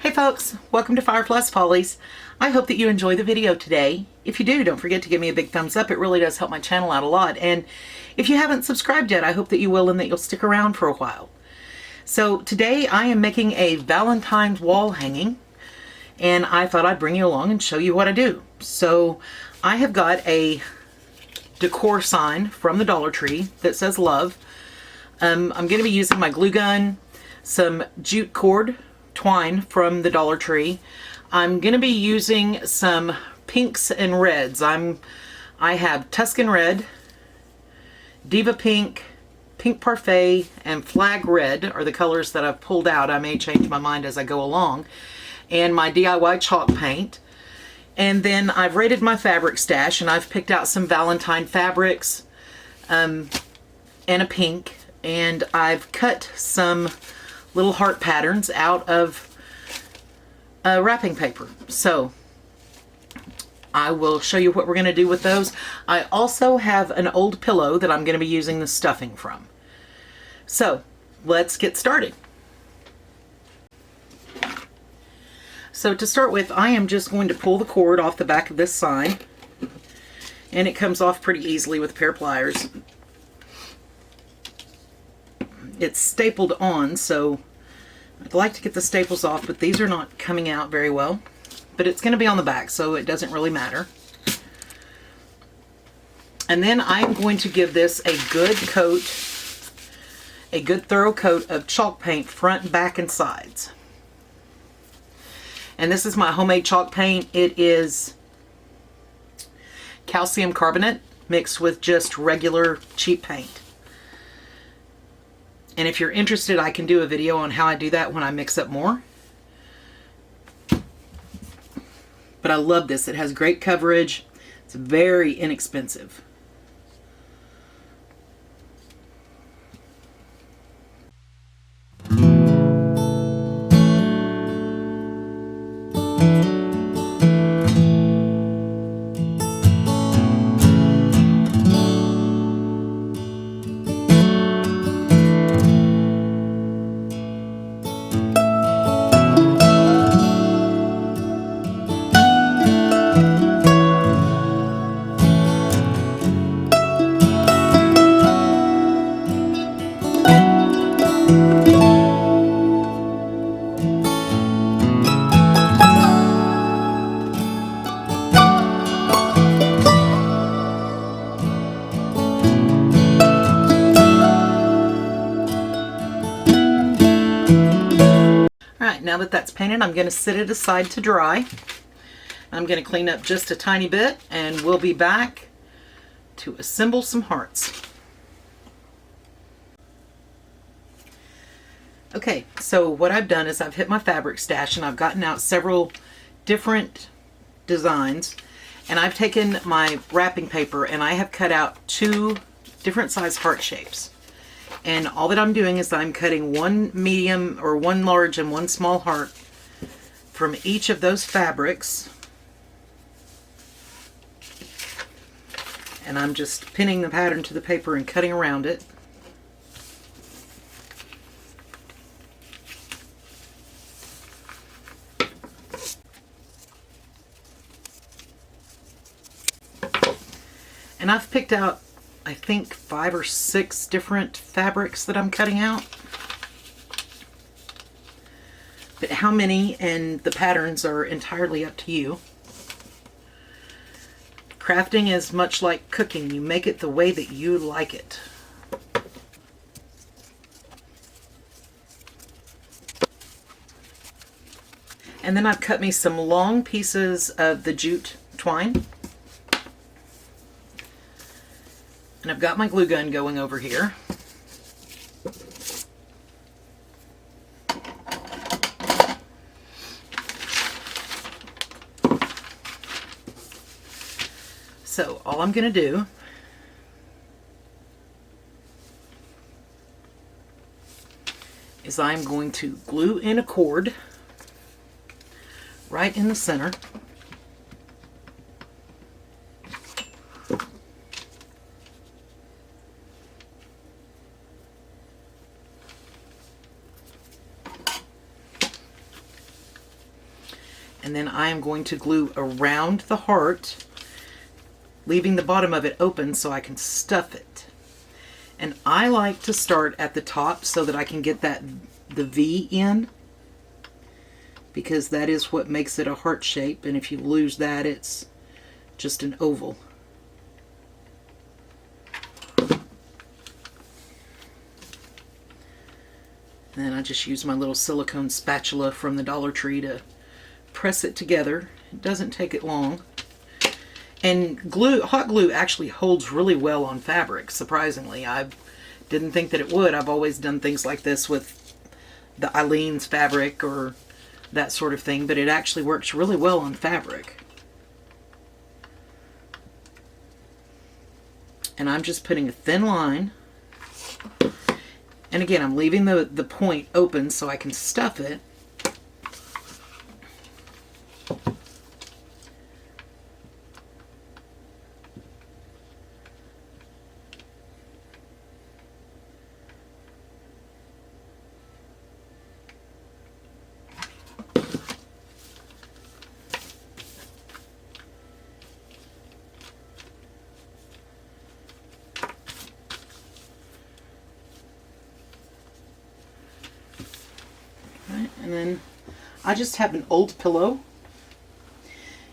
Hey folks, welcome to Fyreflye's Follies. I hope that you enjoy the video today. If you do, don't forget to give me a big thumbs up. It really does help my channel out a lot. And if you haven't subscribed yet, I hope that you will and that you'll stick around for a while. So today I am making a Valentine's wall hanging, and I thought I'd bring you along and show you what I do. So I have got a decor sign from the Dollar Tree that says love. I'm going to be using my glue gun, some jute cord, twine from the Dollar Tree. I'm going to be using some pinks and reds. I have Tuscan Red, Diva Pink, Pink Parfait, and Flag Red are the colors that I've pulled out. I may change my mind as I go along. And my DIY chalk paint. And then I've raided my fabric stash and I've picked out some Valentine fabrics and a pink. And I've cut some little heart patterns out of wrapping paper. So I will show you what we're going to do with those. I also have an old pillow that I'm going to be using the stuffing from. So let's get started. So to start with, I am just going to pull the cord off the back of this sign, and it comes off pretty easily with a pair of pliers. It's stapled on, so I'd like to get the staples off, but these are not coming out very well. But it's going to be on the back, so it doesn't really matter. And then I'm going to give this a good coat, a good thorough coat of chalk paint, front, back, and sides. And this is my homemade chalk paint. It is calcium carbonate mixed with just regular cheap paint. And if you're interested, I can do a video on how I do that when I mix up more. But I love this. It has great coverage. It's very inexpensive. Now that that's painted, I'm going to set it aside to dry. I'm going to clean up just a tiny bit, and we'll be back to assemble some hearts. Okay, so what I've done is I've hit my fabric stash and I've gotten out several different designs, and I've taken my wrapping paper and I have cut out 2 different size heart shapes. And all that I'm doing is I'm cutting 1 medium or 1 large and 1 small heart from each of those fabrics. And I'm just pinning the pattern to the paper and cutting around it. And I've picked out, I think, 5 or 6 different fabrics that I'm cutting out. But how many and the patterns are entirely up to you. Crafting is much like cooking. You make it the way that you like it. And then I've cut me some long pieces of the jute twine. And I've got my glue gun going over here. So all I'm going to do is I'm going to glue in a cord right in the center. And then I am going to glue around the heart, leaving the bottom of it open so I can stuff it. And I like to start at the top so that I can get the V in, because that is what makes it a heart shape, and if you lose that, it's just an oval. And then I just use my little silicone spatula from the Dollar Tree to press it together. It doesn't take it long. And hot glue actually holds really well on fabric, surprisingly. I didn't think that it would. I've always done things like this with the Eileen's fabric or that sort of thing, but it actually works really well on fabric. And I'm just putting a thin line. And again, I'm leaving the point open so I can stuff it. And then I just have an old pillow.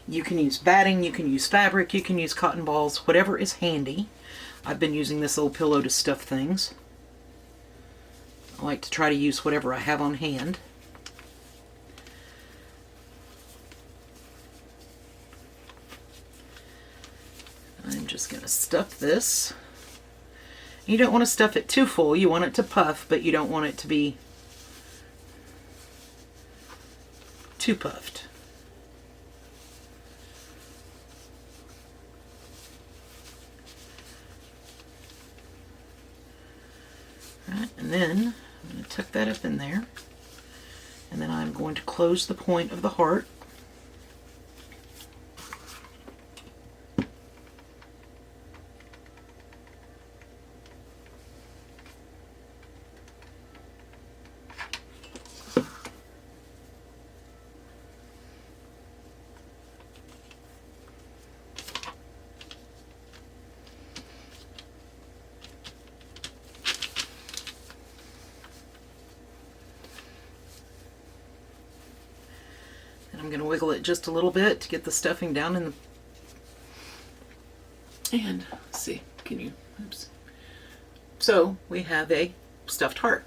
You can use batting, you can use fabric, you can use cotton balls, whatever is handy. I've been using this old pillow to stuff things. I like to try to use whatever I have on hand. I'm just going to stuff this. You don't want to stuff it too full. You want it to puff, but you don't want it to be too puffed. Right, and then I'm going to tuck that up in there, and then I'm going to close the point of the heart. I'm going to wiggle it just a little bit to get the stuffing down in the... And, let's see, can you... Oops. So, we have a stuffed heart.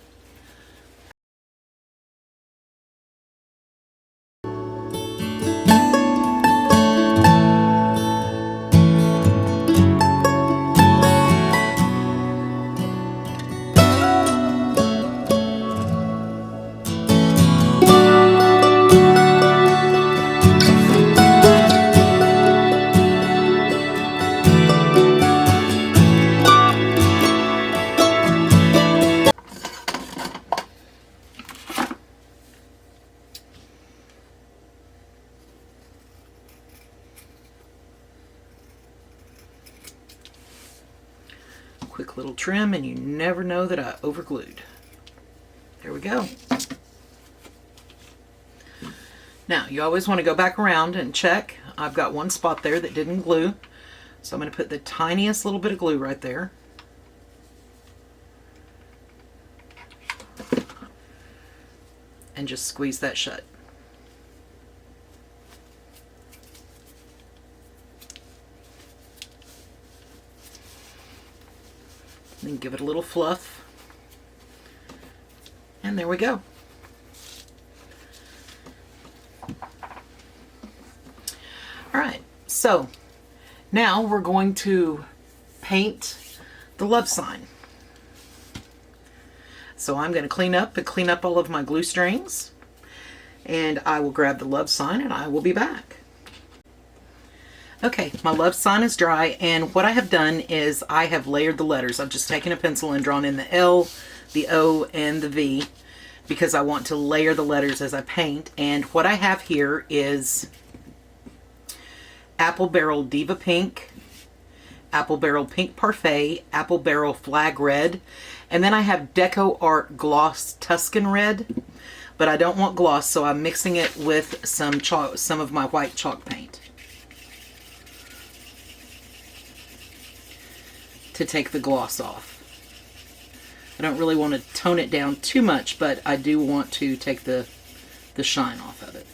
Quick little trim, and you never know that I overglued. There we go. Now, you always want to go back around and check. I've got one spot there that didn't glue, so I'm going to put the tiniest little bit of glue right there. And just squeeze that shut. Then give it a little fluff. And there we go. Alright, so now we're going to paint the love sign. So I'm going to clean up all of my glue strings, and I will grab the love sign and I will be back. Okay, my love sign is dry, and what I have done is I have layered the letters. I've just taken a pencil and drawn in the L, the O, and the V, because I want to layer the letters as I paint. And what I have here is Apple Barrel Diva Pink, Apple Barrel Pink Parfait, Apple Barrel Flag Red, and then I have Deco Art Gloss Tuscan Red. but I don't want gloss, so I'm mixing it with some chalk, some of my white chalk paint to take the gloss off. I don't really want to tone it down too much, but I do want to take the shine off of it.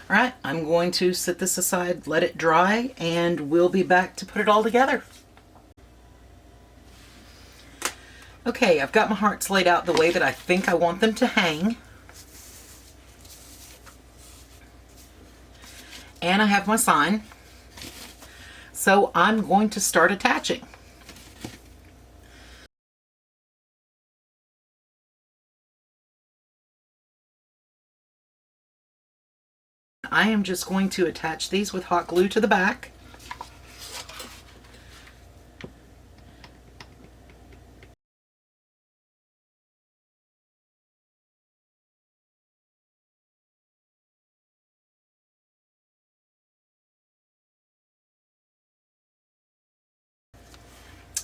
Alright, I'm going to set this aside, let it dry, and we'll be back to put it all together. Okay, I've got my hearts laid out the way that I think I want them to hang. And I have my sign. So I'm going to start attaching. I am just going to attach these with hot glue to the back.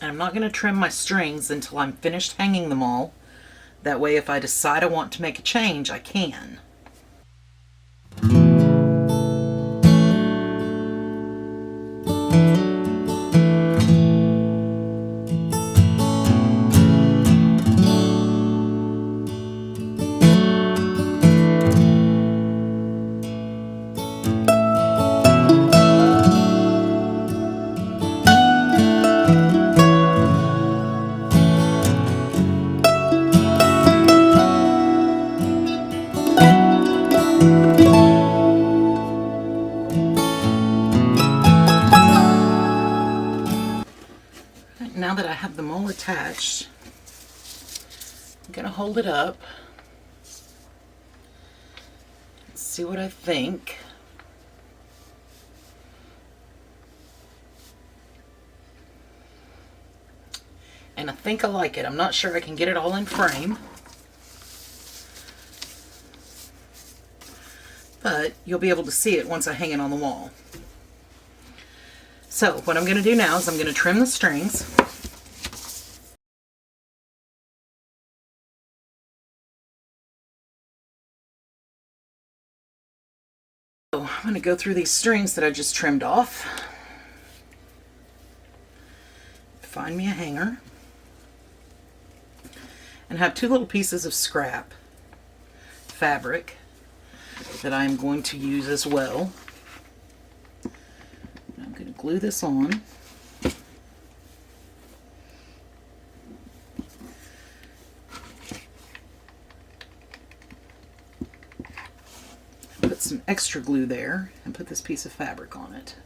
And I'm not going to trim my strings until I'm finished hanging them all. That way if I decide I want to make a change, I can. Now that I have them all attached, I'm going to hold it up. See what I think. And I think I like it. I'm not sure I can get it all in frame, but you'll be able to see it once I hang it on the wall. So what I'm going to do now is I'm going to trim the strings. So I'm going to go through these strings that I just trimmed off. Find me a hanger. And have two little pieces of scrap fabric that I'm going to use as well. I'm going to glue this on. Put some extra glue there and put this piece of fabric on it,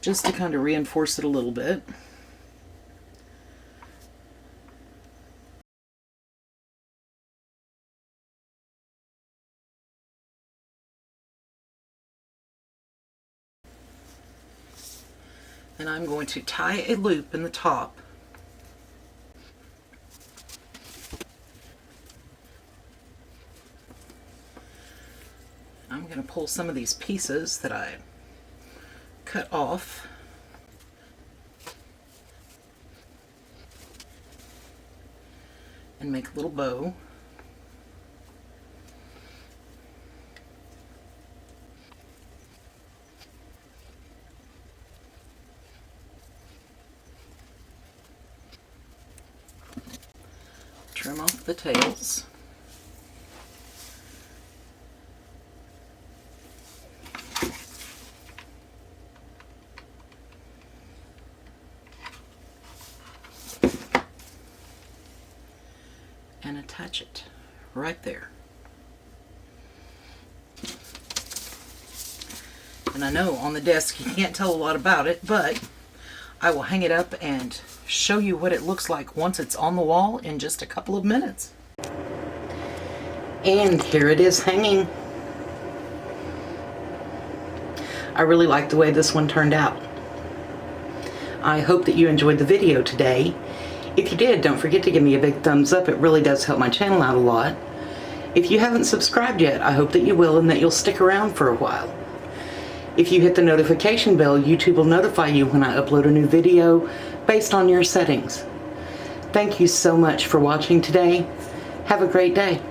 just to kind of reinforce it a little bit. And I'm going to tie a loop in the top. I'm going to pull some of these pieces that I cut off. And make a little bow. Trim off the tails. And attach it right there. And I know on the desk you can't tell a lot about it, but I will hang it up and show you what it looks like once it's on the wall in just a couple of minutes. And here it is hanging. I really like the way this one turned out. I hope that you enjoyed the video today. If you did, don't forget to give me a big thumbs up. It really does help my channel out a lot. If you haven't subscribed yet, I hope that you will and that you'll stick around for a while. If you hit the notification bell, YouTube will notify you when I upload a new video based on your settings. Thank you so much for watching today. Have a great day.